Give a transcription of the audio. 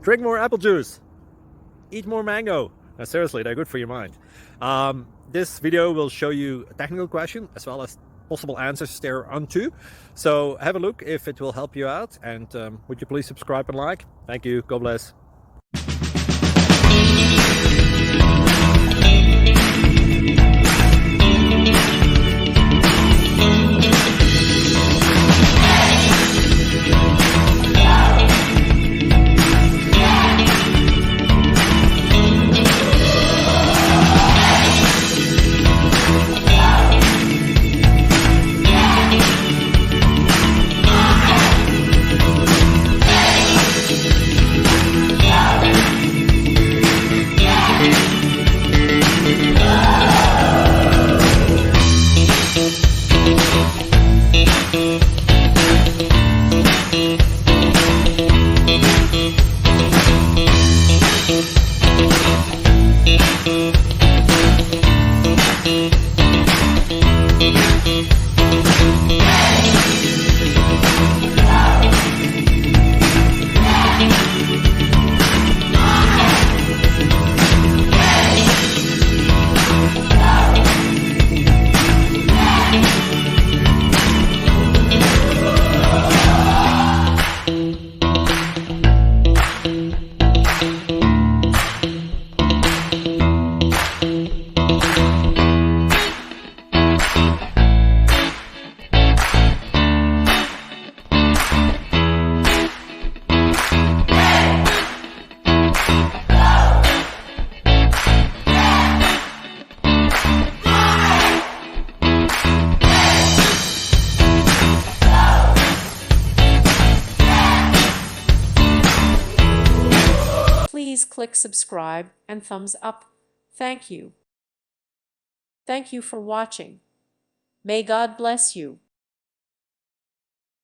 Drink more apple juice. Eat more mango. No, seriously, they're good for your mind. This video will show you a technical question as well as possible answers thereunto. So have a look if it will help you out, and would you please subscribe and like? Thank you. God bless. Please click subscribe and thumbs up. Thank you. Thank you for watching. May God bless you.